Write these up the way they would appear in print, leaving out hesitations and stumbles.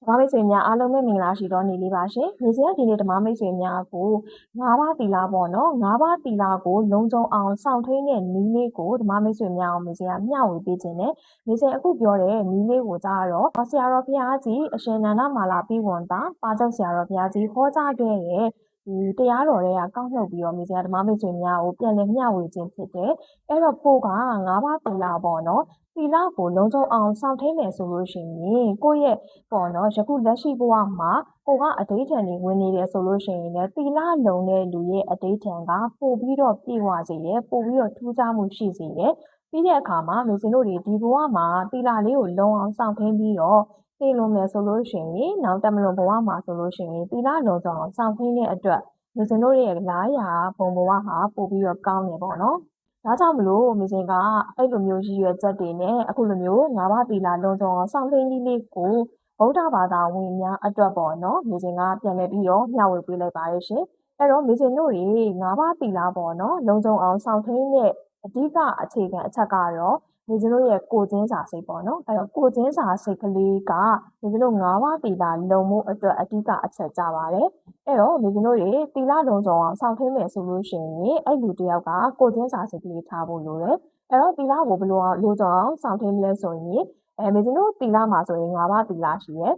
ဓမ္မမိတ်ဆွေများအားလုံးပဲမင်္ဂလာရှိသောနေ့လေးပါရှင်။ညီစရာဒီနေ့ဓမ္မမိတ်ဆွေများကို၅ပါးသီလပေါ့နော်။၅ပါးသီလကိုလုံခြုံအောင်စောင့်ထိန်းတဲ့နည်းလေးကိုဓမ္မမိတ်ဆွေများအောင်ညီစရာမျှဝေပေးခြင်းနဲ့ညီစရာအခုပြောတဲ့နည်းလေးကိုကြတော့ဆရာတော်ဘုရားကြီးအရှင်နန္ဒမာလာပိဝံတာပါချုပ်ဆရာတော်ဘုရားကြီးဟောကြားခဲ့တဲ့ဒီတရားတော်တွေကကောက်နှုတ်ပြီးတော့မိစရာဓမ္မမိတ်ဆွေများကိုပြန်လည်မျှဝေခြင်းဖြစ်တယ်။အဲ့တော့ကိုက၅ပါးသီလပေါ့နော်။သီလကိုလုံခြုံအောင်စောင့်ထိန်းမယ်ဆိုလို့ရှိရင်ကိုယ့်ရဲ့ပေါ့နော်ယခုလက်ရှိဘဝမှာကိုကအတိတ်ထံနေဝင်နေတယ်ဆိုလို့ရှိရင်လည်းသီလလုံတဲ့လူရဲ့အတိတ်ထံကပို့ပြီးတော့ပြေဝစေတယ်ပို့ပြီးတော့ထူးခြားမှုရှိစေတယ်ပြီးတဲ့အခါမှာလူစင်တို့တွေဒီဘဝမှာသီလလေးကိုလုံအောင်စောင့်ထိန်းပြီးတော့သိလို့မယ်ဆိုလို့ရှိရင်နောက်တမလွန်ဘဝမှာဆိုလို့ရှိရင်သီလလုံဆောင်အောင်စောင့်ထိန်းတဲ့အတွက်လူစင်တို့ရဲ့လားရာဘုံဘဝဟာပို့ပြီးတော့ကောင်းနေပေါ့နော်ဒါကြောင့်မလို့မိစင်ကအဲ့လိုမျိုးရည်ရွယ်ချက်တွေနဲ့အခုလိုမျိုး၅ပါးသီလလုံခြုံအောင်စောင့်ထိန်းနည်းလေးကိုဗုဒ္ဓဘာသာဝင်များအတွက်ပေါ့နော်မိစင်ကပြန်လည်ပြီးတော့မျှဝေပေးလိုက်ပါရရှင်အဲ့တော့မိစင်တို့တွေ၅ပါးသီလပေါ့နော်လုံခြုံအောင်စောင့်ထိန်းတဲ့အဓိကအခြေခံအချက်ကတော့မိစင်တို့ရဲ့ကိုယ်ချင်းစာစိတ်ပေါ့နော်အဲ့တော့ကိုယ်ချင်းစာစိတ်ကလေးကမိစင်တို့၅ပါးသီလလုံမှုအတွက်အဓိကအချက်ကြပါတယ်အဲ့တော့မိစင်တို့တွေသီလလုံခြုံအောင်စောင့်ထိန်းမယ်ဆိုလို့ရှိရင်အဲ့လူတယောက်ကကိုယ်ချင်းစာစိတ်ကလေးထားဖို့လိုတယ်အဲ့တော့သီလကိုဘယ်လိုလုံခြုံအောင်စောင့်ထိန်းမလဲဆိုရင်မိစင်တို့သီလမှာဆိုရင်၅ပါးသီလရှိရဲ့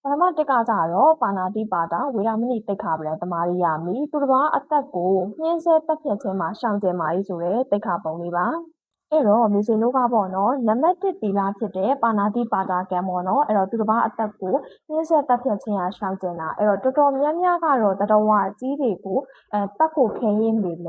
ပထမတစ်ကကြတော့ပါဏာတိပါဒဝေရမဏိတိခါပရံတမာရိယာမိသူတစ်ပါးအသက်ကိုနှင်းဆဲတက်ဖြတ်ခြင်းမှာရှောင်ကျဉ်မာ၏ဆိုတဲ့တိခါပုံလေးပါအဲ့တော့မိစင်တို့ကပေါ့နော်နံပါတ်1သီလဖြစ်တဲ့ပါဏာတိပါဒကံပေါ့နော်အဲ့တော့သူတစ်ပါးအသက်ကိုနှင်းဆဲတက်ဖြတ်ခြင်းဟာရှောင်ကျဉ်တာအဲ့တော့တော်တော်များများကတော့တတဝအကြီးတွေကိုတက်ဖို့ခဲရင်းနေလ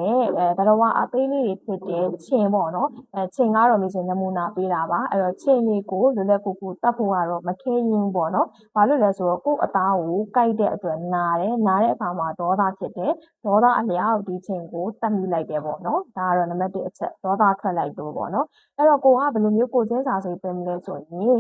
ေတတဝအသေးလေးတွေဖြစ်တဲ့ချင်းပေါ့နော်ချင်းကတော့မိစင်နမူနာပေးတာပါအဲ့တော့ချင်းလေးကိုလွယ်လွယ်ကူကူတက်ဖို့ကတော့မခဲရင်းပေါ့နော်ဘာလို့လဲဆိုတော့ကိုယ့်အသားကိုကိုက်တဲ့အတွက်နားတဲ့အခါမှာဒေါသဖြစ်တယ်ဒေါသအလျောက်ဒီချင်းကိုတက်မိလိုက်တယ်ပေါ့နော်ဒါကတော့နံပါတ်1အချက်ဒေါသထွက်လိုက်တော့ပေါ့နော်အဲ့တော့ကိုကဘယ်လိုမျိုးကိုချင်းစာစိတ်ပြင်မလဲဆိုရင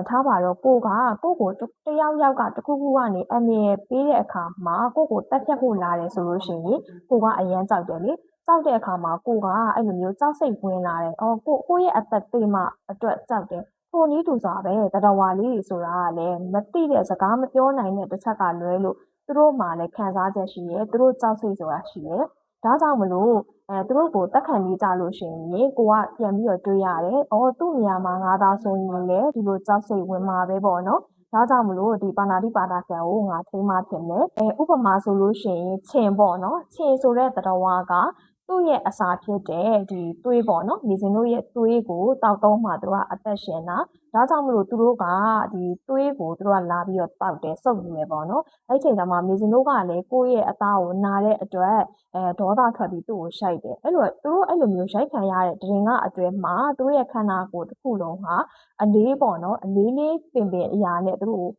်ထားပါတော့ကိုကကိုကိုတယောက်ကတခုခုကနေအမြင်ပေးတဲ့အခါမှာကိုကိုတက်ဖြတ်ဖို့လာတယ်ဆိုလို့ရှိရင်ကိုကအရန်ကြောက်တယ်လေကြောက်တဲ့အခါမှာကိုကအဲ့လိုမျိုးကြောက်စိတ်ဝင်လာတယ်အော်ကိုရဲ့အသက်သေးမှအတွက်ကြောက်တယ်ကိုနီးတူစွာပဲတတဝါလေးဆိုတာကလည်းမသိတဲ့စကားမပြောနိုင်တဲ့တစ်ချက်ကလွဲလို့သူတို့မှလည်းခံစားချက်ရှိရဲသူတို့ကြောက်စိတ်ဆိုတာရှိရဲဒါကြောင့်မလို့သူတို့ကိုတက်ခံပြီးကြလို့ရှိရင်ကိုကပြန်ပြီးတော့တွေးရတယ်။အော်သူ့နေရာမှာငါသာဆိုရင်လည်းဒီလိုကြောက်စိတ်ဝင်မှာပဲပေါ့နော်။ဒါကြောင့်မလို့ဒီပါဏာတိပါဒကံကိုငါထိမှဖြစ်မယ်။ဥပမာဆိုလို့ရှိရင်ချင်းပေါ့နော်။ချင်းဆိုတဲ့တတဝါကသူ့ရဲ့အစာဖြစ်တဲ့ဒီသွေးပေါ့နော်။ဒီစင်တို့ရဲ့သွေးကိုတောက်တော့မှသူကအသက်ရှင်တာ။ဒါကြောင့်မလို့သူတို့ကဒီသွေးကိုသူတို့ကလာပြီးတော့တောက်တယ်စုပ်ယူတယ်ပေါ့နော်။အဲ့ချိန်ကျမှမီစင်တို့ကလည်းကိုယ့်ရဲ့အသားကိုနာတဲ့အတွက်ဒေါသထွက်ပြီးသူ့ကိုရှိုက်တယ်အဲ့လိုသူတို့အဲ့လိုမျိုးရှိုက်ခံရတဲ့ဒရင်ကအတွဲမှာသူတို့ရဲ့ခန္ဓာကိုယ်တစ်ခုလုံးဟာအလေးပေါ့နော်အလေးလေးပင်ပင်အရာနဲ့သူတို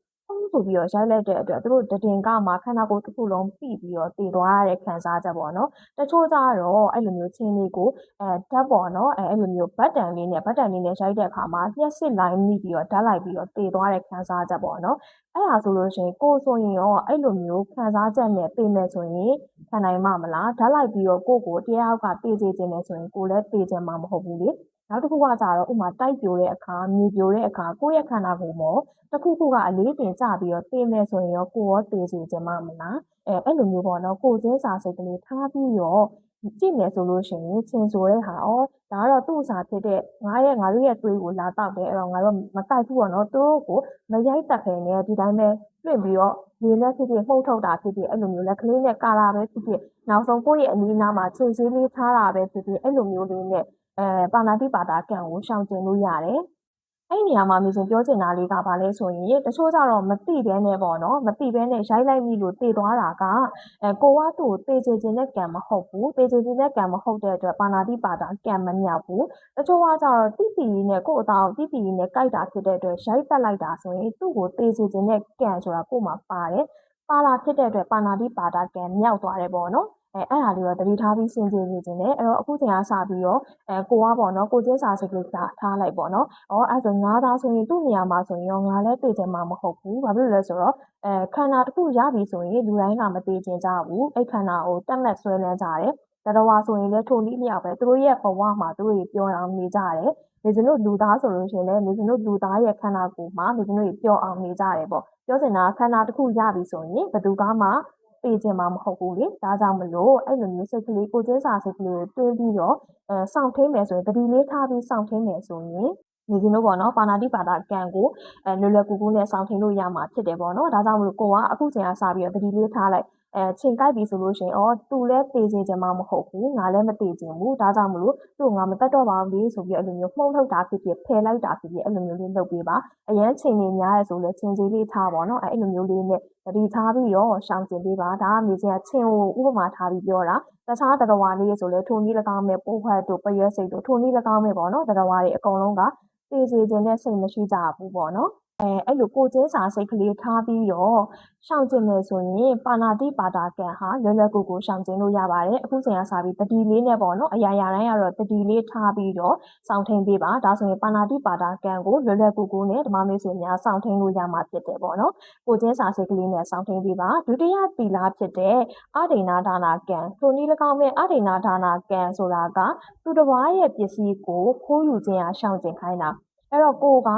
့ဆိုပြီးတော့ရိုက်လိုက်တဲ့အတွက်သူတို့ဒရင်ကမှာခန္ဓာကိုယ်တစ်ခုလုံးပြပြီးတော့တည်သွားရတဲ့ခံစားချက်ပေါ့နော်တချို့ကြတော့အဲ့လိုမျိုးချင်းလေးကိုဓာတ်ပေါ့နော်အဲ့လိုမျိုးဘတ်တန်လေးနဲ့ရိုက်တဲ့အခါမှာလျှက်စစ်လိုင်းမိပြီးတော့ဓာတ်လိုက်ပြီးတော့တည်သွားတဲ့ခံစားချက်ပေါ့နော်အဲ့ဒါဆိုလို့ရှိရင်ကိုယ်ဆိုရင်ရောအဲ့လိုမျိုးခံစားချက်နဲ့သိမယ်ဆိုရင်ခံနိုင်မှာမလားဓာတ်လိုက်ပြီးတော့ကိုယ့်ကိုတရားကသိစေခြင်းနဲ့ဆိုရင်ကိုယ်လည်းသိခြင်းမှာမဟုတ်ဘူးလေနောက်တစ်ခုကကြတော့ဥမာတိုက်ပြိုတဲ့အခါမြေပြိုတဲ့အခါကိုယ့်ရဲ့ခန္ဓာကိုယ်မှာတစ်ခုခုကအလေးတင်ကျပြီးတော့သိမယ်ဆိုရင်ရောကိုယ်ရောသိစေခြင်းမှာမလားအဲ့လိုမျိုးပေါ့နော်ကိုယ်ချင်းစာစိတ်ကလေးထားပြီးတော့ကြည့်မယ်ဆိုလို့ရှိရင်ချင်းဆိုတဲ့ဟာဒါကတော့သူ့စာဖြစ်တဲ့ငါတို့ရဲ့သွေးကိုလာတောက်တယ်အဲ့တော့ငါတို့မကြိုက်ဘူးပေါ့နော်သူတို့ကိုမရိုက်တက်ခဲနဲ့ဒီတိုင်းပဲတွင့်ပြီးတော့နေလက်ဖြစ်ဖြစ်မှုတ်ထုတ်တာဖြစ်ဖြစ်အဲ့လိုမျိုးလက်ကလေးနဲ့ကာလာပဲဖြစ်ဖြစ်နောက်ဆုံးကိုယ့်ရဲ့အနီးနားမှာချင်းစည်းလေးထားတာပဲဖြစ်ဖြစ်အဲ့လိုမျိုးလေးနဲ့ပါဏာတိပါဒကံကိုရှောင်ကျဉ်လို့ရတယ်အဲ့နေရာမှာမြင်ပြောချင်တာလေးကဘာလဲဆိုရင်တချို့ကြတော့မသိဘဲနဲ့ပေါ့နော်မသိဘဲနဲ့ရိုက်လိုက်မိလို့တည်သွားတာကကိုကသူ့ကိုတည်ချင်တဲ့ကံမဟုတ်ဘူးတည်ချင်တဲ့ကံမဟုတ်တဲ့အတွက်ပါဏာတိပါဒကံမမြောက်ဘူးတချို့ကကြတော့တိတိနဲ့ကိုယ့်အသားကိုတိတိနဲ့ကြိုက်တာဖြစ်တဲ့အတွက်ရိုက်တက်လိုက်တာဆိုရင်သူ့ကိုတည်ချင်တဲ့ကံဆိုတာကိုယ်မှာပါတယ်ပါလာဖြစ်တဲ့အတွက်ပါဏာတိပါဒကံမြောက်သွားတယ်ပေါ့နော်အဲ့ဒါလေးတော့တတိထားပြီးစဉ်းကျင်နေခြင်းနဲ့အဲ့တော့အခုချိန်ကစပြီးတော့ကိုကပေါ့နော်ကိုချင်းစာစိတ်ကလေးထားလိုက်ပေါ့နော်အဲ့ဆိုငါသားဆိုရင်သူ့နေရာမှာဆိုရင်ရောငါလည်းသိချင်မှာမဟုတ်ဘူးဘာဖြစ်လို့လဲဆိုတော့ခန္ဓာတစ်ခုရပြီဆိုရင်လူတိုင်းကမသိချင်ကြဘူးအဲ့ခန္ဓာကိုတက်မှတ်ဆွဲလန်းကြတယ်တတော်ဝါဆိုရင်လည်းထိုနည်းလျောက်ပဲသူတို့ရဲ့ဘဝမှာသူတို့ပြောအောင်နေကြတယ် မေဇင်တို့လူသားဆိုလို့ရှိရင်လည်းမေဇင်တို့လူသားရဲ့ခန္ဓာကိုယ်မှာမေဇင်တို့ပျော်အောင်နေကြတယ်ပေါ့ပြောစင်တာခန္ဓာတစ်ခုရပြီဆိုရင်ဘယ်သူကမှပေးခြင်းမှာမဟုတ်ဘူးလေဒါကြောင့်မလို့အဲ့လိုမျိုးစိတ်ကလေးကိုကျင်းစာစိတ်ကလေးကိုတွင်းပြီးတော့စောင့်ထိန်မယ်ဆိုရင်တတိလေးထားပြီးစောင့်ထိန်မယ်ဆိုရင်နေကျွန်တော်ပေါ့နော်ပါဏာတိပါဒကံကိုလွယ်လွယ်ကူကူနဲ့စောင့်ထိန်လို့ရမှာဖြစ်တယ်ပေါ့နော်ဒါကြောင့်မလို့ကိုကအခုချိန်ကစပြီးတော့တတိလေးထားလိုက်ချိန်ကြိုက်ပြီဆိုလို့ရှိရင်သူလည်းတေးခြင်းမှမဟုတ်ဘူးငါလည်းမတေးခြင်းဘူးဒါကြောင့်မလို့သူ့ငါမတတ်တော့ပါဘူးလေဆိုပြီးအဲ့လိုမျိုးမှုန့်ထုတ်တာဖြစ်ဖြစ်ဖယ်လိုက်တာဖြစ်ဖြစ်အဲ့လိုမျိုးလေးလုပ်ပေးပါအရန်ချိန်နေများရဲဆိုလဲချိန်ကြီးလေးထားပါတော့အဲ့လိုမျိုးလေးနဲ့တတိထားပြီးတော့ရှောင်ကျင်ပေးပါဒါကမြေစင်ကချင်းကိုဥပမာထားပြီးပြောတာတခြားတရဝါလေးဆိုလဲထုံကြီး၎င်းမဲ့ပိုးခွက်တို့ပရွက်စိတ်တို့ထုံကြီး၎င်းမဲ့ပေါ့နော်တရဝါတွေအကုန်လုံးကတေးစေခြင်းနဲ့စိတ်မရှိကြဘူးပေါ့နော်အဲ့လိုကိုကျင်းစာစိတ်ကလေးထားပြီးတော့ရှောင်ကျင်မယ်ဆိုရင်ပါဏာတိပါဒကံဟာလွယ်လွယ်ကူကူရှောင်ကျင်လို့ရပါတယ်အခုချိန်ကစပြီးတတိလေးနဲ့ပေါ့နော်အရာရာတိုင်းကတော့တတိလေးထားပြီးတော့စောင့်ထိန်ပေးပါဒါဆိုရင်ပါဏာတိပါဒကံကိုလွယ်လွယ်ကူကူနဲ့ဓမ္မမိတ်ဆွေများစောင့်ထိန်လို့ရမှာဖြစ်တယ်ပေါ့နော်ကိုကျင်းစာစိတ်ကလေးနဲ့စောင့်ထိန်ပေးပါဒုတိယသီလဖြစ်တဲ့အဒိဏဒါနာကံထိုနည်း၎င်းမဲ့အဒိဏဒါနာကံဆိုတာကသူတစ်ပါးရဲ့ပစ္စည်းကိုခိုးယူခြင်းအားရှောင်ကျင်ခိုင်းတာအဲ့တော့ကိုက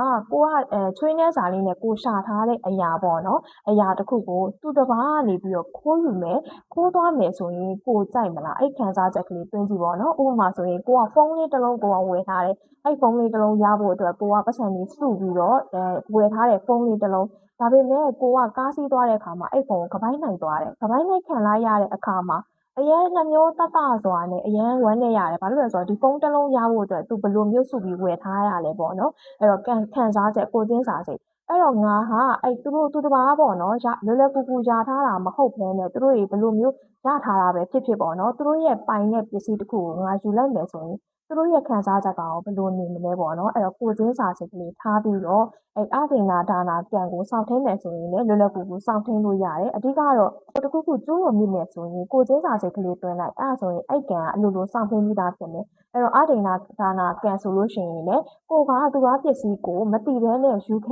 ချွေးနှဲစာလေးနဲ့ကိုရှာထားတဲ့အရာပေါ့နော်အရာတစ်ခုကိုသူတစ်ပါးကနေပြီးတော့ခိုးယူမယ်ခိုးသွားမယ်ဆိုရင်ကိုကြိုက်မလားအဲ့ခံစားချက်ကလေးတွင်းကြည့်ပေါ့နော်ဥပမာဆိုရင်ကိုကဖုန်းလေးတစ်လုံးကိုဝယ်ထားတယ်အဲ့ဖုန်းလေးတစ်လုံးရဖို့အတွက်ကိုကပတ်စံလေးစုပြီးတော့ဝယ်ထားတဲ့ဖုန်းလေးတစ်လုံးဒါပေမဲ့ကိုကကားစီးသွားတဲ့အခါမှာအဲ့ဖုန်းကိုကပိုင်းနိုင်သွားတယ်ကပိုင်းနိုင်ခံလိုက်ရတဲ့အခါမှာအရန်နှမျိုးတတစွာနဲ့အရန်ဝမ်းနေရတယ်ဘာလို့လဲဆိုတော့ဒီဖုန်းတစ်လုံးရဖို့အတွက်သူဘယ်လိုမျိုးစုပြီးဝယ်ထားရလဲပေါ့နော်အဲ့တော့ခံစားချက်ကိုကျင်းစာစိတ်အဲ့တော့ငါဟာအဲ့သူတစ်ပါးပေါ့နော်လွယ်လွယ်ကူကူရထားတာမဟုတ်ဘဲနဲ့သူတို့တွေဘယ်လိုမျိုးရထားတာပဲဖြစ်ဖြစ်ပေါ့နော်သူတို့ရဲ့ပိုင်တဲ့ပစ္စည်းတစ်ခုကိုငါယူလိုက်မယ်ဆိုရင်သူတို့ရဲ့ခံစားချက်ကဘယ်လိုနေမလဲပေါ့နော်အဲ့တော့ကိုကျင်းစာစိတ်ကလေးထားပြီးတော့အဲ့အဒိဏဒါနာကံကိုစောင့်ထိန်မယ်ဆိုရင်လည်းလွယ်လွယ်ကူကူစောင့်ထိန်လို့ရတယ်အဓိကတော့တခုခုကျိုးလို့မြင်မယ်ဆိုရင်ကိုကျင်းစာစိတ်ကလေးတွင်းလိုက်အဲ့ဆိုရင်အဲ့ကံအလိုလိုစောင့်ထိန်ပြီးသားဖြစ်မယ်အဲ့တော့အဒိဏဒါနာကံဆိုလို့ရှိရင်လည်းကိုကသူကပစ္စည်းကိုမတိဘဲနဲ့ယူခံ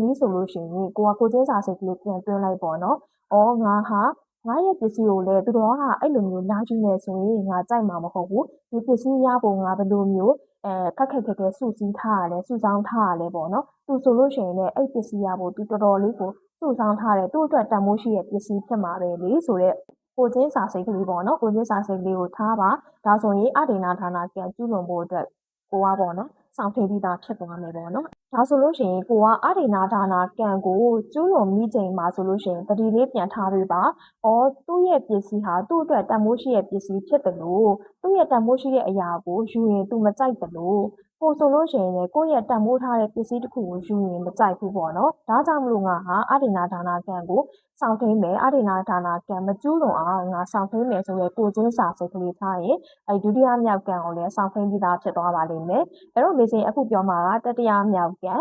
ပြီးဆိုလို့ရှိရင်ကိုကကိုကျင်းစာစိတ်ကလေးပြန်တွင်းလိုက်ပေါ့နော်ငါဟာငါရဲ့ပစ္စည်းကိုလည်းသူတော်ကအဲ့လိုမျိုးလာကြည့်နေဆိုရင်ငါကြိုက်မှာမဟုတ်ဘူးဒီပစ္စည်းရဖို့ငါဘယ်လိုမျိုးခက်ခက်စုစည်းထားရတယ်စုဆောင်းထားရတယ်ပေါ့နော်သူဆိုလို့ရှိရင်လည်းအဲ့ပစ္စည်းရဖို့သူတော်တော်လေးကိုစုဆောင်းထားတယ်သူ့အတွက်တန်ဖိုးရှိတဲ့ပစ္စည်းဖြစ်မှာပဲလေဆိုတော့ကိုကျင်းစာစိတ်ကလေးပေါ့နော်ကိုကျင်းစာစိတ်ကလေးကိုထားပါဒါဆိုရင်အဒိဏဌာနကံကျူးလွန်ဖို့အတွက်ကိုကပေါ့နော်စောင့်ထိန်ပြီးသားဖြစ်သွားမယ်ပေါ့နော်ဒါဆိုလို့ရှိရင်ကိုကအဒိဏဒါနာကံကိုကျူးလွန်မိချိန်မှာဆိုလို့ရှိရင်တတိလေးပြန်ထားပေးပါသူ့ရဲ့ပစ္စည်းဟာသူ့အတွက်တန်ဖိုးရှိတဲ့ပစ္စည်းဖြစ်တယ်လို့သူ့ရဲ့တန်ဖိုးရှိတဲ့အရာကိုယူရင်သူမကြိုက်တယ်လို့ကိုဆိုလို့ရှိရင်လည်းကိုယ့်ရဲ့တန်ဖိုးထားတဲ့ပစ္စည်းတစ်ခုကိုယူရင်မကြိုက်ဘူးပေါ့နော်ဒါကြောင့်မလို့ငါဟာအဒိဏဒါနာကံကိုစောင့်ထိန်မယ်အဒိဏဒါနာကံမကျူးလွန်အောင်ငါစောင့်ထိန်မယ်ဆိုရဲကိုချင်းစာစိတ်ကလေးထားရင်ဒုတိယမြောက်ကံကိုလည်းစောင့်ထိန်ပြီးသားဖြစ်သွားပါလိမ့်မယ်အဲ့တော့မေစင်အခုပြောမှာကတတိယမြောက်ကံ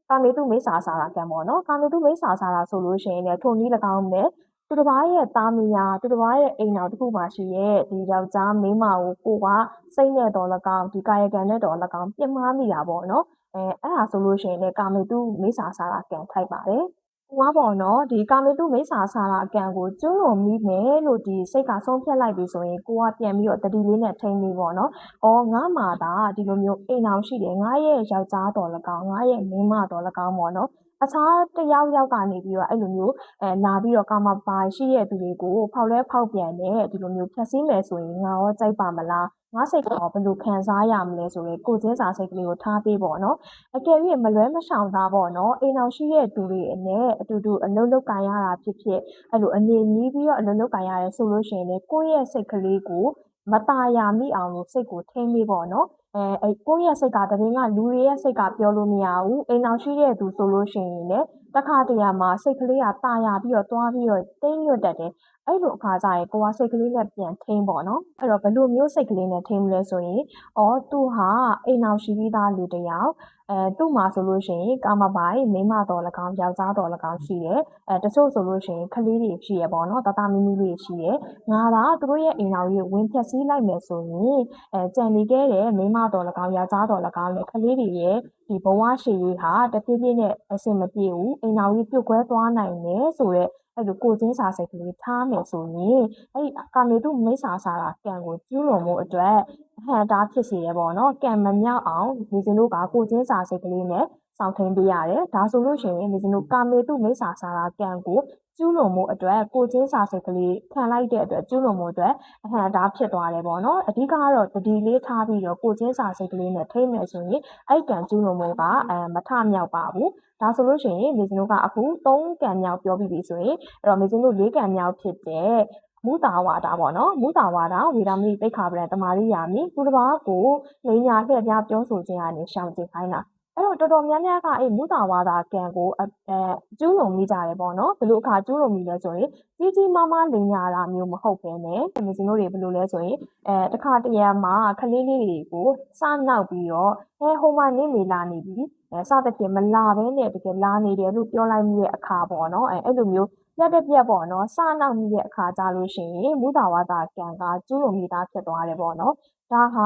ကာမေတုမိစ္ဆာစာရာကံပေါ့နော်ကာမေတုမိစ္ဆာစာရာဆိုလို့ရှိရင်လည်းထိုနည်း၎င်းနဲ့သူတစ်ပါးရဲ့သားမယားသူတစ်ပါးရဲ့အိမ်တော်တစ်ခုမှာရှိရဲ့ဒီယောက်ျားမိန်းမကိုကစိတ်နဲ့တော်၎င်းဒီကာယကံနဲ့တော်၎င်းပြစ်မှားမိတာပေါ့နော်အဲ့ဒါဆိုလို့ရှိရင်လည်းကာမေတုမိစ္ဆာစာရာကံထိုက်ပါတယ်ကိုကပေါ့နော်ဒီကာမေတုမိစ္ဆာစာရာအကံကိုကျိုးလွန်မိမယ်လို့ဒီစိတ်ကဆုံးဖြတ်လိုက်ပြီဆိုရင်ကိုကပြန်ပြီးတော့တတိလေးနဲ့ထိန်းပြီးပေါ့နော်ငါမှာဒါဒီလိုမျိုးအိမ်အောင်ရှိတယ်ငါရဲ့ယောက်ျားတော်၎င်းငါရဲ့မိန်းမတော်၎င်းပေါ့နော်အခြားတယောက်ကနေပြီးတော့အဲ့လိုမျိုးလာပြီးတော့ကာမပါရှိတဲ့သူတွေကိုဖောက်လဲဖောက်ပြန်တဲ့ဒီလိုမျိုးဖြတ်စည်းမယ်ဆိုရင်ငါရောကြိုက်ပါမလားငါစိတ်ကောဘယ်လိုခံစားရမလဲဆိုရင်ကိုချင်းစာစိတ်ကလေးကိုထားပေးပေါ့နော်အကယ်၍မလွဲမရှောင်သားပေါ့နော်အိမ်အောင်ရှိတဲ့သူတွေနဲ့အတူတူအလုပ်လုပ်ကြရတာဖြစ်ဖြစ်အဲ့လိုအနေနီးပြီးတော့အလုပ်လုပ်ကြရတယ်ဆိုလို့ရှိရင်လည်းကိုယ့်ရဲ့စိတ်ကလေးကိုမตายရမိအောင်လို့စိတ်ကိုထိန်းပေးပေါ့နော်ကိုယ့်ရဲ့စိတ်ကတကယ်ကလူတွေရဲ့စိတ်ကပြောလို့မရဘူးအိမ်အောင်ရှိတဲ့သူဆိုလို့ရှိရင်လည်းတခါတရံမှာစိတ်ကလေးကตายရပြီးတော့တွားပြီးတော့တိမ်ညွတ်တတ်တယ်အဲ့လိုအခါကျရင်ကိုကစိတ်ကလေးနဲ့ပြန်ထိန်းပေါ့နော်အဲ့တော့ဘယ်လိုမျိုးစိတ်ကလေးနဲ့ထိန်းမလဲဆိုရင်သူဟာအိမ်အောင်ရှိပြီးသားလူတစ်ယောက်သူ့မှာဆိုလို့ရှိရင်ကာမပိုင်မိန်းမတော်၎င်းယောက်ျားတော်၎င်းရှိတယ်တချို့ဆိုလို့ရှိရင်ကလေးတွေရှိရပေါ့နော်တသားမီးမီးလေးရှိတယ်ငါသာသူတို့ရဲ့အိမ်အောင်ကြီးဝင်ဖြတ်စည်းလိုက်မယ်ဆိုရင်ကြံနေခဲ့တဲ့မိန်းမတော်၎င်းယောက်ျားတော်၎င်းနဲ့ကလေးတွေရဲ့ ဒီဘဝရှည်ရေးဟာတဖြည်းဖြည်းနဲ့အဆင်မပြေဘူးအိမ်တော်ကြီးပြုတ်ခွဲသွားနိုင်တယ်ဆိုတော့အဲ့လိုကိုချင်းစာစိတ်ကလေးထားမယ်ဆိုရင်အဲ့ဒီကာမေတုမိစ္ဆာစာရာကံကိုကျူးလွန်မှုအတွက်အဟံတားဖြစ်စေရပေါ့နော်ကံမမြောက်အောင်ဒီစင်တို့ကကိုချင်းစာစိတ်ကလေးနဲ့ဆောင်ထိန်ပေးရတယ်ဒါဆိုလို့ရှိရင်ဒီစင်တို့ကာမေတုမိစ္ဆာစာရာကံကိုကျူးလွန်မှုအတွက်ကိုချင်းစာစိတ်ကလေးခံလိုက်တဲ့အတွက်ကျူးလွန်မှုအတွက်အဟံတားဖြစ်သွားတယ်ပေါ့နော်အဓိကကတော့တတိလေးထားပြီးတော့ကိုချင်းစာစိတ်ကလေးနဲ့ထိမယ်ဆိုရင်အဲ့ကံကျူးလွန်မှုကမထမြောက်ပါဘူးဒါဆိုလို့ရှိရင်မေဇင်တို့ကအခု3ကံမြောက်ပြောပြီးပြီဆိုရင်အဲ့တော့မေဇင်တို့4ကံမြောက်ဖြစ်တဲ့မုတာဝါဒပေါ့နော်မုတာဝါဒဝေဒမဏိတိခါပဒံတမာရိယာမိသူတစ်ပါးကိုလိညာလှည့်ပြပြောဆိုခြင်းကနေရှောင်ကျဉ်ခိုင်းတာအဲ့တော့တော်တော်များများကအဲ့မုတာဝါဒကံကိုကျူးလွန်မိကြတယ်ပေါ့နော်ဘယ်လိုအခါကျူးလွန်မိလဲဆိုရင်ကြီးကြီးမားမားလိညာတာမျိုးမဟုတ်ဘဲနဲ့မေဇင်တို့တွေဘယ်လိုလဲဆိုရင်တခါတရံမှာခလေးလေးတွေကိုစနောက်ပြီးတော့ဟိုမှာနေနေလာနေပြီစသဖြင့်မလာဘဲနဲ့တကယ်လာနေတယ်လို့ပြောလိုက်မိတဲ့အခါပေါ့နော်အဲ့လိုမျိုးပြတ်ပြတ်ပေါ့နော်စနောက်မိတဲ့အခါကြလို့ရှိရင်မုတာဝါဒကံကကျူးလွန်မိတာဖြစ်သွားတယ်ပေါ့နော်ဒါဟာ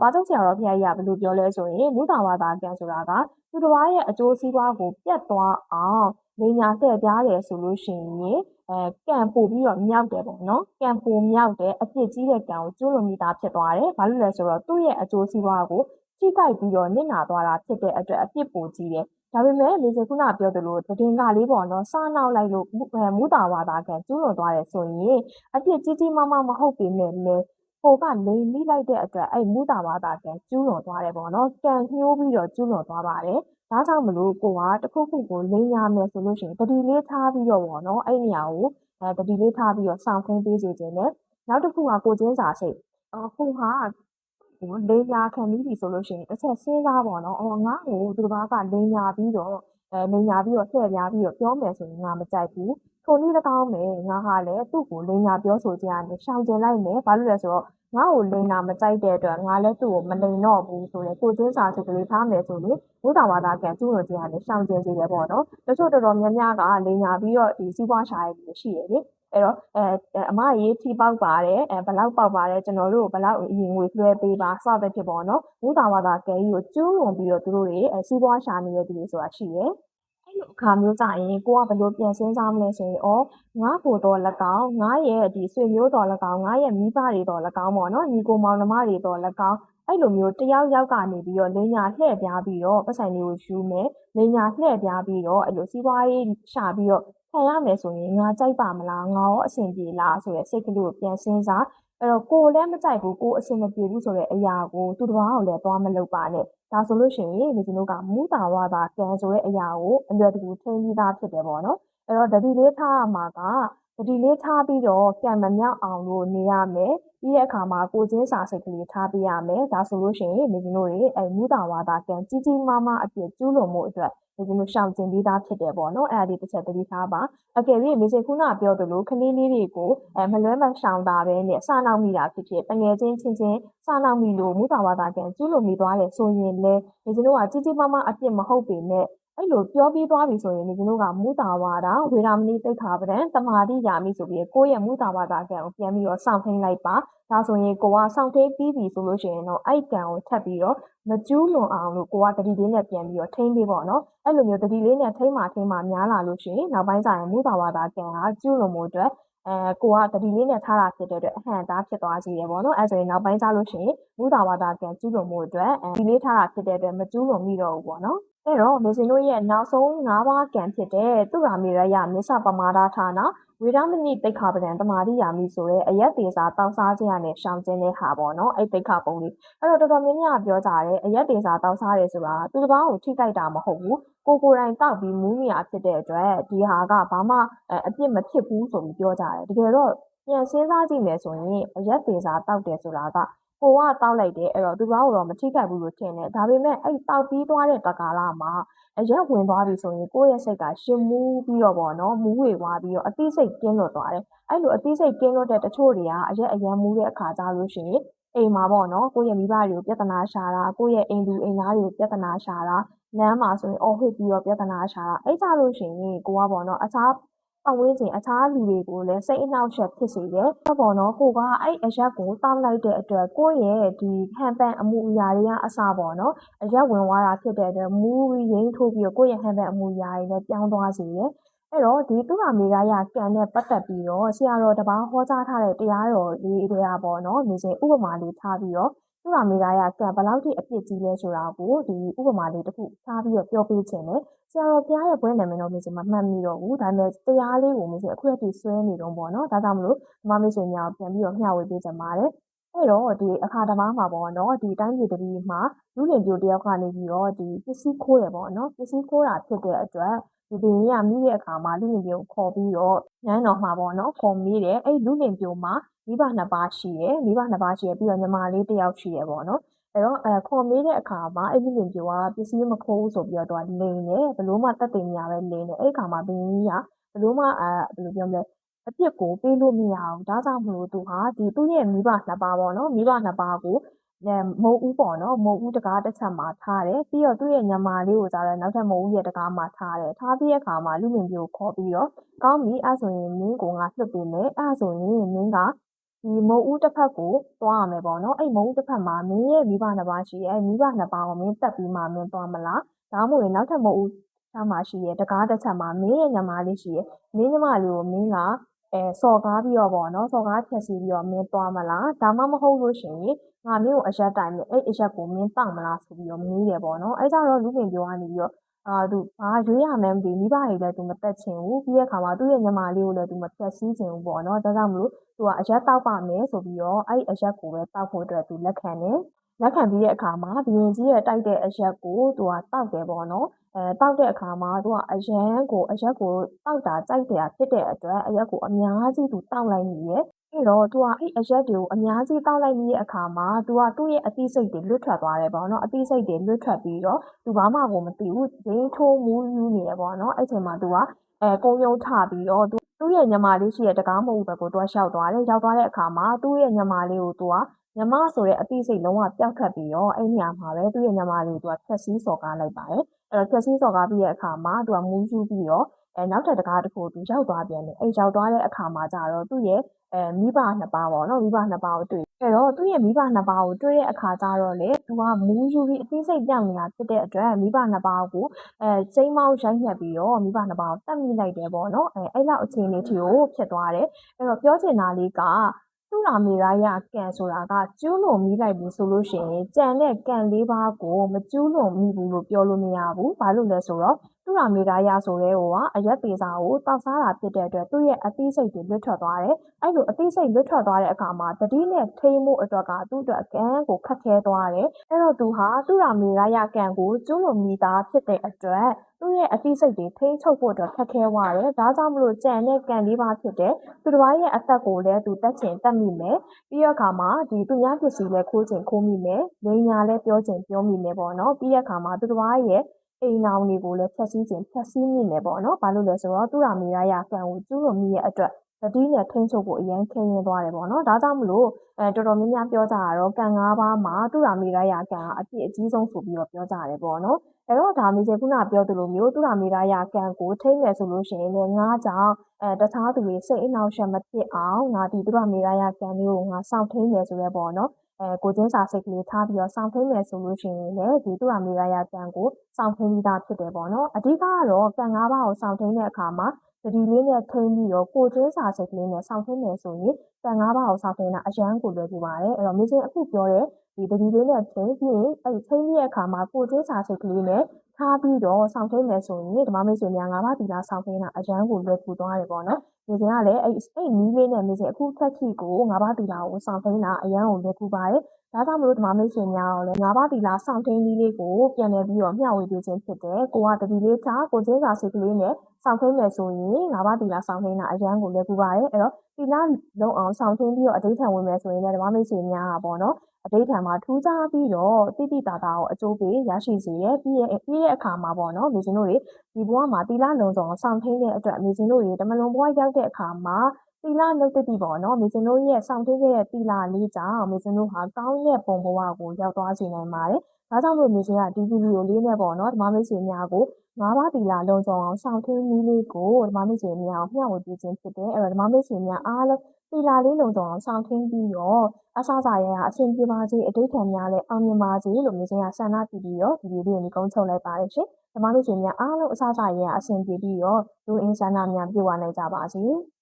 ပါချုပ်ဆရာတော်ဖျားကြီးကဘယ်လိုပြောလဲဆိုရင်မုတာဝါဒကံဆိုတာကသူတစ်ပါးရဲ့အကျိုးစီးပွားကိုပြတ်သွားအောင်လိညာလှည့်ပြားတယ်ဆိုလို့ရှိရင်ကံပို့ပြီးတော့မြောက်တယ်ပေါ့နော်ကံပို့မြောက်တဲ့အပြစ်ကြီးတဲ့ကံကိုကျူးလွန်မိတာဖြစ်သွားတယ်ဘာလို့လဲဆိုတော့သူ့ရဲ့အကျိုးစီးပွားကိုထိခိုက်ပြီးတော့နစ်နာသွားတာဖြစ်တဲ့အတွက်အပြစ်ပို့ကြီးတယ်ဒါပေမဲ့လေခုနပြောသလိုတည်ငါလေးပေါ့နော်စားနောက်လိုက်လို့မူတာဝါဒကကျူးလွန်သွားတယ်ဆိုရင်အပြစ်ကြီးကြီးမားမားမဟုတ်ပေမဲ့လေကိုကလိန်မိလိုက်တဲ့အတွက်အဲ့မူတာဝါဒကကျူးလွန်သွားတယ်ပေါ့နော်ကံညှိုးပြီးတော့ကျူးလွန်သွားပါတယ်ဒါကြောင့်မလို့ကိုကတခုခုကိုလိန်ရမယ်ဆိုလို့ရှိရင်တတိလေးထားပြီးတော့ပေါ့နော်အဲ့နေရာကိုတတိလေးထားပြီးတော့စောင့်ခင်းပေးစေခြင်းနဲ့နောက်တစ်ခုကကိုချင်းစာစိတ်ကိုဟာလိန်ညာခံပြီးပြီဆိုလို့ရှိရင်တစ်ချက်စဉ်းစားပေါ့နော်ငါ့ကိုသူတစ်ပါးကလိန်ညာပြီးတော့လိန်ညာပြီးတော့လှည့်ပြားပြီးတော့ပြောမယ်ဆိုရင်ငါမကြိုက်ဘူးထိုနည်း၎င်းပဲငါဟာလည်းသူ့ကိုလိန်ညာပြောဆိုကြရတယ်ရှောင်ကျင်လိုက်မယ်ဘာလို့လဲဆိုတော့ငါ့ကိုလိန်နာမကြိုက်တဲ့အတွက်ငါလည်းသူ့ကိုမလိန်တော့ဘူးဆိုတော့ကိုချင်းစာစိတ်ကလေးထားမယ်ဆိုရင်ဘုဒ္ဓဘာသာကကျူးလွန်ခြင်းရတယ်ရှောင်ကျင်စေတယ်ပေါ့နော်တချို့တော်တော်များများကလိန်ညာပြီးတော့ဒီစီးပွားရှာရည်ရှိတယ်လေအဲ့တော့အမရေးထီပေါက်ပါတယ်ဘလောက်ပေါက်ပါတယ်ကျွန်တော်တို့ဘလောက်အရင်ငွေလွှဲပေးပါစသဖြင့်ပေါ့နော်ဘုဒ္ဓဘာသာကဲကြီးကိုကျူးလွန်ပြီးတော့သူတို့တွေစီးပွားရှာနေတဲ့သူတွေဆိုတာရှိတယ်အဲ့လိုအခါမျိုးကြရင်ကိုကဘယ်လိုပြန်စဉ်းစားမလဲဆိုရင်ငါ့ကိုတော့၎င်းငါရဲ့ဒီဆွေမျိုးတော်၎င်းငါရဲ့မိဘတွေတော်၎င်းပေါ့နော်ညီကိုမောင်နှမတွေတော်၎င်းအဲ့လိုမျိုးတယောက်ယောက်ကနေပြီးတော့လိညာလှည့်ပြားပြီးတော့ပတ်ဆိုင်လေးကိုယူမယ်လိညာလှည့်ပြားပြီးတော့အဲ့လိုစီးပွားရေးရှာပြီးတော့ခံရမယ်ဆိုရင်ငါကြိုက်ပါမလားငါရောအဆင်ပြေလားဆိုတဲ့စိတ်ကလေးကိုပြန်စဉ်းစားအဲ့တော့ကိုလည်းမကြိုက်ဘူးကိုအဆင်မပြေဘူးဆိုတဲ့အရာကိုသူတစ်ပါးကိုလည်းသွားမလုပ်ပါနဲ့ဒါဆိုလို့ရှိရင်ဒီတို့ကမူတာဝါဒကံဆိုတဲ့အရာကိုအလွယ်တကူထိန်းပြီးသားဖြစ်တယ်ပေါ့နော်အဲ့တော့တတိလေးထားရမှာကတတိလေးထားပြီးတော့ကံမမြောက်အောင်လို့နေရမယ်ပြီးတဲ့အခါမှာကိုချင်းစာစိတ်ကလေးထားပေးရမယ်ဒါဆိုလို့ရှိရင်ဒီတို့တွေအဲ့မူတာဝါဒကံကြီးကြီးမားမားအပြည့်ကျူးလွန်မှုအတွက်ဒီလိုရှောင်ကျင်ပြီးသားဖြစ်တယ်ပေါ့နော်အဲ့ဒါဒီတစ်ချက်သတိထားပါအကယ်၍မေစေခုနပြောသလိုခလေးလေးတွေကိုမလွဲမရှောင်တာပဲနဲ့စနောက်မိတာဖြစ်ဖြစ်တငယ်ချင်းချင်းစနောက်မိလို့မူတာဝါဒကံကျူးလွန်မိသွားတယ်ဆိုရင်လေဒီတို့ကကြီးကြီးမားမားအပြစ်မဟုတ်ပေမဲ့အဲ့လိုပြောပြီးသွားပြီဆိုရင်ဒီတို့ကမူတာဝါဒဝေဒမဏိတိခါပဒံတမာတိယာမိဆိုပြီးကိုယ့်ရဲ့မူတာဝါဒကံကိုပြန်ပြီးတော့စောင့်ထိန်လိုက်ပါဒါဆိုရင်ကိုကစောင့်ထိန်ပြီးပြီဆိုလို့ရှိရင်တော့အဲ့ကံကိုထပ်ပြီးတော့မကျူးလွန်အောင်လို့ကိုကတတိလေးနဲ့ပြန်ပြီးတော့ထိန်းပေးပေါ့နော်အဲ့လိုမျိုးတတိလေးနဲ့ထိန်းမှများလာလို့ရှိရင်နောက်ပိုင်းကျရင်မူတာဝါဒကံကကျူးလွန်မှုအတွက်ကိုကတတိလေးနဲ့ထားတာဖြစ်တဲ့အတွက်အဟံတားဖြစ်သွားစေတယ်ပေါ့နော်အဲ့ဆိုရင်နောက်ပိုင်းကျလို့ရှိရင်မူတာဝါဒကံကျူးလွန်မှုအတွက်ဒီလေးထားတာဖြစ်တဲ့အတွက်မကျူးလွန်မိတော့ဘူးပေါ့နော်အဲ့တော့မေစင်တို့ရဲ့နောက်ဆုံး၅ပါးကံဖြစ်တဲ့သူရာမေရယမစ္ဆပမာဒဌာနဝေဒမဏိတိခါပဒံတမာတိယာမိဆိုတဲ့အရက်တေစာတောက်စားခြင်းရနဲ့ရှောင်ကျဉ်တဲ့ဟာပေါ့နော်အဲ့တိခါပုံလေးအဲ့တော့တော်တော်များများပြောကြတယ်အရက်တေစာတောက်စားတယ်ဆိုတာသူတစ်ပါးကိုထိခိုက်တာမဟုတ်ဘူးကိုယ်တိုင်တောက်ပြီးမူးမိတာဖြစ်တဲ့အတွက်ဒီဟာကဘာမှအပြစ်မဖြစ်ဘူးဆိုပြီးပြောကြတယ်တကယ်တော့ပြန်စဉ်းစားကြည့်မယ်ဆိုရင်အရက်တေစာတောက်တယ်ဆိုတာကကိုကတောက်လိုက်တယ်အဲ့တော့သူဘာကိုတော့မထိခိုက်ဘူးလို့ထင်တယ်ဒါပေမဲ့အဲ့တောက်ပြီးသွားတဲ့တကာလမှာအရက်ဝင်သွားပြီဆိုရင်ကိုယ့်ရဲ့စိတ်ကရှင်မူးပြီးတော့ပေါ့နော်မူးဝေသွားပြီးတော့အသိစိတ်ကင်းလွတ်သွားတယ်အဲ့လိုအသိစိတ်ကင်းလွတ်တဲ့တချို့တွေကအရက်အရန်မူးတဲ့အခါကြလို့ရှိရင်အိမ်မှာပေါ့နော်ကိုယ့်ရဲ့မိဘတွေကိုပြဿနာရှာတာကိုယ့်ရဲ့အိမ်သူအိမ်သားတွေကိုပြဿနာရှာတာလမ်းမှာဆိုရင်အော်ဟစ်ပြီးတော့ပြဿနာရှာတာအဲ့ကြလို့ရှိရင်ကိုကပေါ့နော်အခြား ပတ်ဝန်းကျင်အခြားလူတွေကိုလည်းစိတ်အနှောက်အယှက်ဖြစ်စေတယ်။ပေါ့နော်ကိုကအဲ့အရက်ကိုတောက်လိုက်တဲ့အတွက်ကိုယ့်ရဲ့ဒီဟန်ပန်အမူအရာတွေကအစပေါ့နော်အရက်ဝင်သွားတာဖြစ်တဲ့အတွက်မူးရင်းထိုးပြီးတော့ကိုယ့်ရဲ့ဟန်ပန်အမူအရာတွေလည်းပြောင်းသွားစေတယ်။အဲ့တော့ဒီသူရမေရယကံနဲ့ပတ်သက်ပြီးတော့ဆရာတော်တပါးဟောကြားထားတဲ့တရားတော်လေးတွေကပေါ့နော်မြင်စင်ဥပမာလေးထားပြီးတော့သူရမေရယကံဘယ်လောက်ထိအပြစ်ကြီးလဲဆိုတာကိုဒီဥပမာလေးတစ်ခုထားပြီးတော့ပြောပေးခြင်းနဲ့ဆရာတော်ဘုရားရဲ့ဘွဲ့နာမည်တော့မြင်စင်မမှတ်မိတော့ဘူးဒါပေမဲ့တရားလေးကိုမြင်စင်အခုထိဆွဲနေတော့ပေါ့နော်ဒါကြောင့်မလို့ဓမ္မမိတ်ဆွေများကိုပြန်ပြီးတော့မျှဝေပေးကြပါတယ်အဲ့တော့ဒီအခါတမားမှာပေါ့နော်ဒီတိုင်းပြည်တပြည်မှာလူလင်ပြိုတယောက်ကနေပြီးတော့ဒီပစ္စည်းခိုးတယ်ပေါ့နော်ပစ္စည်းခိုးတာဖြစ်တဲ့အတွက်ဒီပင်ကြီးကမိတဲ့အခါမှာလူလင်ပြိုခေါ်ပြီးတော့ညန်းတော်မှာပေါ့နော်ခေါ်မိတယ်အဲ့လူလင်ပြိုမှာမိဘနှစ်ပါးရှိတယ်မိဘနှစ်ပါးရှိရပြီးတော့ညီမလေးတစ်ယောက်ရှိရပေါ့နော်အဲ့တော့ခေါ်မေးတဲ့အခါမှာအဲ့ဒီလင်ပြိုကပစ္စည်းမခိုးဘူးဆိုပြီးတော့သူကလိန်တယ်ဘလို့မှတက်တင်ညာပဲလိန်တယ်အဲ့အခါမှာဘင်းကြီးကဘလို့မှဘယ်လိုပြောမလဲအပြစ်ကိုပေးလို့မရဘူးဒါကြောင့်မလို့သူဟာဒီသူ့ရဲ့မိဘနှစ်ပါးပေါ့နော်မိဘနှစ်ပါးကိုမုံဦးပေါ့နော်မုံဦးတကားတစ်ချက်မှာထားတယ်ပြီးတော့သူ့ရဲ့ညမာလေးကိုကြားတယ်နောက်ထပ်မုံဦးရဲ့တကားမှာထားတယ်ထားပြီးတဲ့အခါမှာလူလင်ပြိုခေါ်ပြီးတော့ကောင်းပြီအဲ့ဆိုရင်မင်းကငါလွတ်ပေးမယ်အဲ့ဆိုရင်မင်းကဒီမုံဦးတစ်ဖက်ကိုသွားရမယ်ပေါ့နော်အဲ့မုံဦးတစ်ဖက်မှာမင်းရဲ့မိဘနှစ်ပါးရှိရဲ့မိဘနှစ်ပါးကိုမင်းတက်ပြီးမှမင်းသွားမလားဒါမှမဟုတ်ရင်နောက်ထပ်မုံဦးထားမှာရှိရဲ့တကားတစ်ချက်မှာမင်းရဲ့ညမာလေးရှိရဲ့မင်းညမလေးကိုမင်းကစော်ကားပြီးတော့ပေါ့နော်စော်ကားဖြတ်စီပြီးတော့မင်းသွားမလားဒါမှမဟုတ်လို့ရှိရင်ငါမင်းကိုအရက်တိုင်မယ်အဲ့အရက်ကိုမင်းတောက်မလားဆိုပြီးတော့မေးတယ်ပေါ့နော်အဲ့ကြတော့လူပင်ပြောကနေပြီးတော့သူဘာရွေးရမှန်းမသိမိဘတွေလည်းသူမတက်ချင်ဘူးပြီးတဲ့အခါမှာသူ့ရဲ့ညမလေးကိုလည်းသူမဖြတ်စည်းချင်ဘူးပေါ့နော်ဒါကြောင့်မလို့သူကအရက်တောက်ပါမယ်ဆိုပြီးတော့အဲ့အရက်ကိုပဲတောက်ဖို့အတွက်သူလက်ခံတယ်လက်ခံပြီးတဲ့အခါမှာဘရင်ကြီးရဲ့တိုက်တဲ့အရက်ကိုသူကတောက်တယ်ပေါ့နော်တောက်တဲ့အခါမှာသူကအရက်ကိုတောက်တာကြိုက်တယ်ဖြစ်တဲ့အတွက်အရက်ကိုအများကြီးသူတောက်လိုက်နေရဲ့အဲ့တော့သူကအဲ့အရက်တွေကိုအများကြီးတောက်လိုက်ပြီးတဲ့အခါမှာသူကသူ့ရဲ့အသိစိတ်တွေလွတ်ထွက်သွားတယ်ပေါ့နော်အသိစိတ်တွေလွတ်ထွက်ပြီးတော့သူဘာမှကိုမသိဘူးဒိန်းထိုးမူးယူနေတယ်ပေါ့နော်အဲ့ချိန်မှာသူကကုန်းယုံထပြီးတော့သူ့ရဲ့ညမလေးရှိတဲ့တကားမဟုတ်ဘက်ကိုသူကရှောက်သွားတယ်ရောက်သွားတဲ့အခါမှာသူ့ရဲ့ညမလေးကိုသူကညမဆိုတဲ့အသိစိတ်လုံးဝပျောက်ထွက်ပြီးတော့အဲ့ညမှာပဲသူ့ရဲ့ညမလေးကိုသူကဖြက်စီးစော်ကားလိုက်ပါတယ်အဲ့တော့ဖြက်စီးစော်ကားပြီးတဲ့အခါမှာသူကမူးယူပြီးတော့နောက်ထပ်တကားတစ်ခုသူရောက်သွားပြန်တယ်အဲ့ရောက်သွားတဲ့အခါမှာကျတော့သူ့ရဲ့မိဘနှစ်ပါးပေါ့နော်မိဘနှစ်ပါးကိုတွေ့အဲ့တော့သူ့ရဲ့မိဘနှစ်ပါးကိုတွေ့တဲ့အခါကျတော့လေသူကမူးယူပြီးအသိစိတ်ပြောင်းနေတာဖြစ်တဲ့အတွက်မိဘနှစ်ပါးကိုစိမ်းမောင်းရိုက်နှက်ပြီးတော့မိဘနှစ်ပါးကိုတတ်မိလိုက်တယ်ပေါ့နော်အဲ့လောက်အခြေအနေထိကိုဖြစ်သွားတယ်အဲ့တော့ပြောချင်တာလေးကသူ့ရာမေရယကံဆိုတာကကျူးလွန်မိလိုက်ပြီဆိုလို့ရှိရင်ကြံတဲ့ကံလေးပါးကိုမကျူးလွန်မိဘူးလို့ပြောလို့မရဘူးဘာလို့လဲဆိုတော့သူ့ရာမေရယဆိုတဲ့ဟိုကအရက်သေးစာကိုတောက်စားတာဖြစ်တဲ့အတွက်သူ့ရဲ့အသိစိတ်တွေလွတ်ထွက်သွားတယ်အဲ့လိုအသိစိတ်လွတ်ထွက်သွားတဲ့အခါမှာတတိနဲ့ထိမှုအတွက်ကသူ့အတွက်ကံကိုခတ်ခဲသွားတယ်အဲ့တော့သူဟာသူ့ရာမေရယကံကိုကျူးလွန်မိသားဖြစ်တဲ့အတွက်သူ့ရဲ့အသိစိတ်တွေထိန်းချုပ်ဖို့အတွက်ခက်ခဲသွားတယ်ဒါကြောင့်မလို့ကြံတဲ့ကံလေးပါဖြစ်တဲ့သူတစ်ပါးရဲ့အသက်ကိုလည်းသူတက်ချင်တက်မိမယ်ပြီးတော့အခါမှာဒီသူများပစ္စည်းလည်းခိုးချင်ခိုးမိမယ်လိန်ညာလည်းပြောချင်ပြောမိမယ်ပေါ့နော်ပြီးတဲ့အခါမှာသူတစ်ပါးရဲ့အိမ်အောင်တွေကိုလည်းဖျက်ဆီးခြင်းဖျက်ဆီးမိမယ်ပေါ့နော်ဘာလို့လဲဆိုတော့သူ့ရာမေရယကံကိုကျူးလွန်မိရဲ့အတွက်တတိနဲ့ထိန်းချုပ်ဖို့အရင်ခင်းရင်းသွားတယ်ပေါ့နော်ဒါကြောင့်မလို့တော်တော်များများပြောကြတာတော့ကံ၅ပါးမှာသူ့ရာမေရယကံကအပြည့်အကြီးဆုံးဆိုပြီးတော့ပြောကြတယ်ပေါ့နော်အဲ့တော့ဒါမျိုးခုနပြောသလိုမျိုးသူ့ရာမေရယကံကိုထိန်းမယ်ဆိုလို့ရှိရင်လည်းငါးကြောင့်တခြားသူတွေစိတ်အနှောက်အယှက်မဖြစ်အောင်ငါဒီသူ့ရာမေရယကံလေးကိုငါစောင့်ထိန်းမယ်ဆိုရဲပေါ့နော်ကိုချင်းစာစိတ်ကလေးထားပြီးတော့စောင့်ထိန်းမယ်ဆိုလို့ရှိရင်လည်းဒီသူ့ရာမေရယကံကိုစောင့်ထိန်းပြီးသားဖြစ်တယ်ပေါ့နော်အဓိကကတော့ကံ၅ပါးကိုစောင့်ထိန်းတဲ့အခါမှာသတိလေးနဲ့ထိန်းပြီးတော့ကိုချင်းစာစိတ်ကလေးနဲ့စောင့်ထိန်းမယ်ဆိုရင်ကံ၅ပါးကိုစောင့်ထိန်းတာအရန်ကိုလွယ်ကူပါတယ်အဲ့တော့မြေချင်းအခုပြောတဲ့ဒီသတိလေးနဲ့ထိန်းပြီးအဲ့ထိန်းပြီးတဲ့အခါမှာကိုချင်းစာစိတ်ကလေးနဲ့ထားပြီးတော့စောင့်ထိန်းမယ်ဆိုရင်ဓမ္မမိတ်ဆွေများ၅ပါးသီလစောင့်ထိန်းတာအရန်ကိုလွယ်ကူသွားတယ်ပေါ့နော်မြေချင်းကလည်းအဲ့နီးလေးနဲ့မြေချင်းအခုထက်ထိကို၅ပါးသီလကိုစောင့်ထိန်းတာအရန်ကိုလွယ်ကူပါတယ်ဒါကြောင့်မလို့ဓမ္မမိတ်ဆွေများတော့လည်း၅ပါးသီလစောင့်ထိန်းနည်းလေးကိုပြန်လည်ပြီးတော့မျှဝေပေးခြင်းဖြစ်တယ်။ကိုကတတိလေးထားကိုချင်းစာစိတ်ကလေးနဲ့စောင့်ထိန်းမယ်ဆိုရင်၅ပါးသီလစောင့်ထိန်းတာအရန်ကိုလွယ်ကူပါတယ်။အဲ့တော့သီလလုံးအောင်စောင့်ထိန်းပြီးတော့အဓိဋ္ဌာန်ဝင်မယ်ဆိုရင်လည်းဓမ္မမိတ်ဆွေများတာပေါ့နော်။အဓိဋ္ဌာန်မှာထူးခြားပြီးတော့တိတိတာတာကိုအကျိုးပေးရရှိစေတယ်။ပြီးတဲ့အခါမှာပေါ့နော်။မြေချင်းတို့တွေဒီဘဝမှာသီလလုံးစုံအောင်စောင့်ထိန်းတဲ့အတွက်မြေချင်းတို့တွေတမလွန်ဘဝရောက်တဲ့အခါမှာ သီလနှုတ်တတိပေါ့နော်မေစင်တို့ရဲ့ဆောင်ထိန်ခဲ့တဲ့သီလလေးကြောင့်မေစင်တို့ဟာကောင်းတဲ့ပုံဘဝကိုရောက်သွားစေနိုင်ပါတယ်။ဒါကြောင့်မို့မေစင်ကဒီဗီဒီယိုလေးနဲ့ပေါ့နော်ဓမ္မမိတ်ဆွေများကို၅ပါးသီလလုံးစုံအောင်ဆောင်ထိန်နည်းလေးကိုဓမ္မမိတ်ဆွေများကိုမျှဝေပေးခြင်းဖြစ်တယ်။အဲ့တော့ဓမ္မမိတ်ဆွေများအားလုံးသီလလေးလုံးစုံအောင်ဆောင်ထိန်ပြီးတော့အဆအစာရဲ့အဆင်ပြေပါစေအတိတ်ခံများလည်းအောင်မြင်ပါစေလို့မေစင်ကဆန္ဒပြုပြီးတော့ဒီဗီဒီယိုလေးကိုကုန်းချုပ်လိုက်ပါတယ်ရှင်။ဓမ္မမိတ်ဆွေများအားလုံးအဆအစာရဲ့အဆင်ပြေပြီးတော့လူအင်းဆန္ဒများပြည့်ဝနိုင်ကြပါစေ။